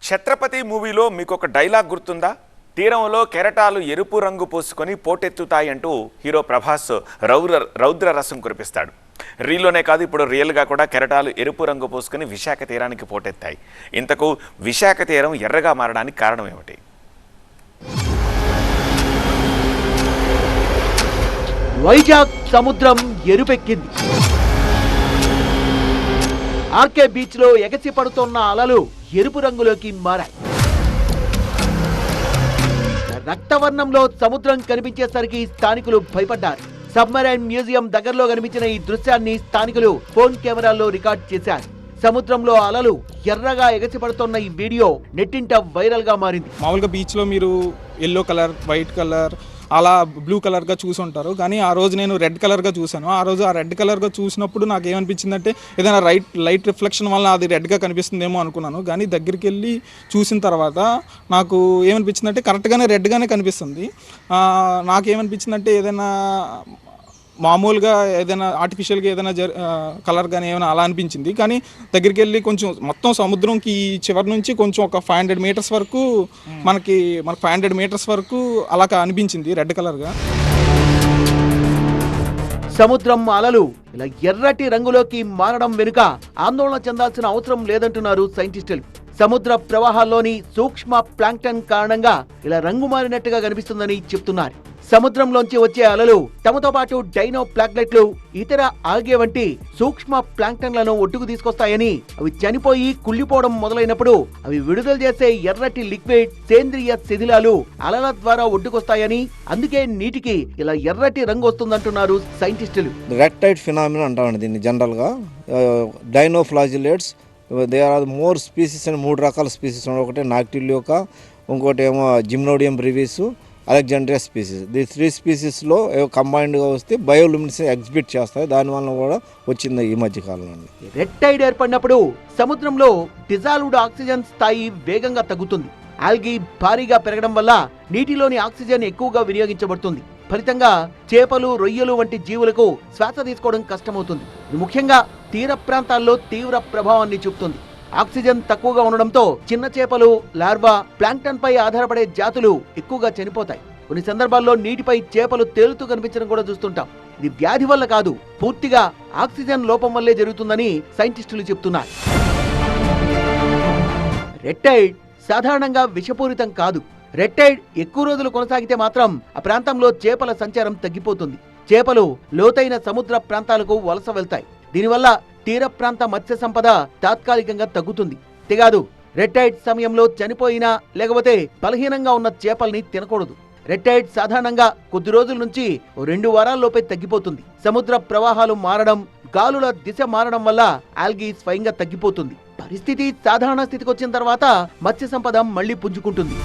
ఛత్రపతి మూవీలో మీకు ఒక డైలాగ్ గుర్తుందా? తీరంలో కెరటాలు ఎరుపు రంగు పోసుకొని పోటెత్తుతాయంటూ హీరో ప్రభాస్ రౌద్ర రసం కురిపిస్తాడు. రీల్లోనే కాదు, ఇప్పుడు రియల్గా కూడా కెరటాలు ఎరుపు రంగు పోసుకొని విశాఖ తీరానికి పోటెత్తాయి. ఇంతకు విశాఖ తీరం ఎర్రగా మారడానికి కారణం ఏమిటి? వైజాగ్ సముద్రం ఎరుపెక్కింది. ఆర్కే బీచ్ లో ఎగసి పడుతున్న అలలు ఎరుపు రంగులోకి మారాయి. రక్తవర్ణంలో సముద్రం కనిపించేసరికి స్థానికులు భయపడ్డారు. సబ్మరైన్ మ్యూజియం దగ్గరలో కనిపించిన ఈ దృశ్యాన్ని స్థానికులు ఫోన్ కెమెరాల్లో రికార్డ్ చేశారు. సముద్రంలో అలలు ఎర్రగా ఎగసి పడుతున్న ఈ వీడియో నెట్టింట వైరల్ గా మారింది. మామూలుగా బీచ్ లో మీరు ఎల్లో కలర్, వైట్ కలర్, అలా బ్లూ కలర్గా చూసి ఉంటారు. కానీ ఆ రోజు నేను రెడ్ కలర్గా చూశాను. ఆ రోజు ఆ రెడ్ కలర్గా చూసినప్పుడు నాకు ఏమనిపించిందంటే ఏదైనా లైట్ రిఫ్లెక్షన్ వల్ల అది రెడ్గా కనిపిస్తుందేమో అనుకున్నాను. కానీ దగ్గరికి వెళ్ళి చూసిన తర్వాత నాకు ఏమనిపించిందంటే కరెక్ట్గానే రెడ్గానే కనిపిస్తుంది. నాకేమనిపించిందంటే ఏదైనా మామూలుగా ఏదైనా ఆర్టిఫిషియల్గా ఏదైనా కలర్ కానీ ఏమైనా అలా అనిపించింది. కానీ దగ్గరికి వెళ్ళి కొంచెం మొత్తం సముద్రంకి చివరి నుంచి కొంచెం ఒక 500 మీటర్స్ వరకు మనకు 500 మీటర్స్ వరకు అలా అనిపించింది రెడ్ కలర్గా. సముద్రం అలలు ఇలా ఎర్రటి రంగులోకి మారడం వెనుక ఆందోళన చెందాల్సిన అవసరం లేదంటున్నారు సైంటిస్టులు. సముద్ర ప్రవాహాల్లోని సూక్ష్మ ప్లాంక్టన్ కారణంగా ఇలా రంగు మారినట్టుగా కనిపిస్తుందని చెప్తున్నారు. సముద్రంలోంచి వచ్చే అలలు తమతో పాటు డైనో ప్లాక్లెట్లు, ఇతర ఆల్గే వంటి సూక్ష్మ ప్లాంక్టన్లను ఒడ్డుకు తీసుకొస్తాయని, అవి చనిపోయి కుళ్ళిపోవడం మొదలైనప్పుడు అవి విడుదల చేసే ఎర్రటి లిక్విడ్ సేంద్రియ శిథిలాలు అలల ద్వారా ఒడ్డుకొస్తాయని, అందుకే నీటికి ఇలా ఎర్రటి రంగు వస్తుందంటున్నారు సైంటిస్టులు. రెడ్ టైడ్ ఫినామినా అంటామండి దీన్ని జనరల్ గా. Dinoflagellates, they are more species అని 3 రకాల స్పీసీస్ ఉన్నాయి. ఒకటి నాక్టిలియోకా, ఇంకోటి ఏమో జిమ్నోడియం బ్రివిస్, అలెగ్జాండ్రియా స్పీసీస్. ఈ 3 స్పీసీస్లో కంబైన్డ్గా వస్తే బయోలుమినిసెన్స్ ఎగ్జిబిట్ చేస్తాయి. దానివల్ల కూడా వచ్చింది ఈ మధ్య కాలంలో. రెడ్ టైడ్ ఏర్పడినప్పుడు సముద్రంలో డిజాల్వ్డ్ ఆక్సిజన్ స్థాయి వేగంగా తగ్గుతుంది. ఆల్గీ భారీగా పెరగడం వల్ల నీటిలోని ఆక్సిజన్ ఎక్కువగా వినియోగించబడుతుంది. ఫలితంగా చేపలు, రొయ్యలు వంటి జీవులకు శ్వాస తీసుకోవడం కష్టమవుతుంది. ఇది ముఖ్యంగా తీర ప్రాంతాల్లో తీవ్ర ప్రభావాన్ని చూపుతుంది. ఆక్సిజన్ తక్కువగా ఉండడంతో చిన్న చేపలు, లార్వా, ప్లాంక్టన్ పై ఆధారపడే జాతులు ఎక్కువగా చనిపోతాయి. కొన్ని సందర్భాల్లో నీటిపై చేపలు తేలుతూ కనిపించడం కూడా చూస్తుంటాం. ఇది వ్యాధి వల్ల కాదు, పూర్తిగా ఆక్సిజన్ లోపం వల్లే జరుగుతుందని సైంటిస్టులు చెప్తున్నారు. రెడ్ టైడ్ సాధారణంగా విషపూరితం కాదు. రెడ్ టైడ్ ఎక్కువ రోజులు కొనసాగితే మాత్రం ఆ ప్రాంతంలో చేపల సంచారం తగ్గిపోతుంది. చేపలు లోతైన సముద్ర ప్రాంతాలకు వలస వెళ్తాయి. దీనివల్ల తీర ప్రాంత మత్స్య సంపద తాత్కాలికంగా తగ్గుతుంది. అంతేకాదు, రెడ్ టైడ్ సమయంలో చనిపోయినా లేకపోతే బలహీనంగా ఉన్న చేపల్ని తినకూడదు. రెడ్ టైడ్ సాధారణంగా కొద్ది రోజుల నుంచి 2 వారాల్లోపే తగ్గిపోతుంది. సముద్ర ప్రవాహాలు మారడం, గాలుల దిశ మారడం వల్ల ఆల్గీ స్వయంగా తగ్గిపోతుంది. పరిస్థితి సాధారణ స్థితికి వచ్చిన తర్వాత మత్స్య సంపద మళ్లీ పుంజుకుంటుంది.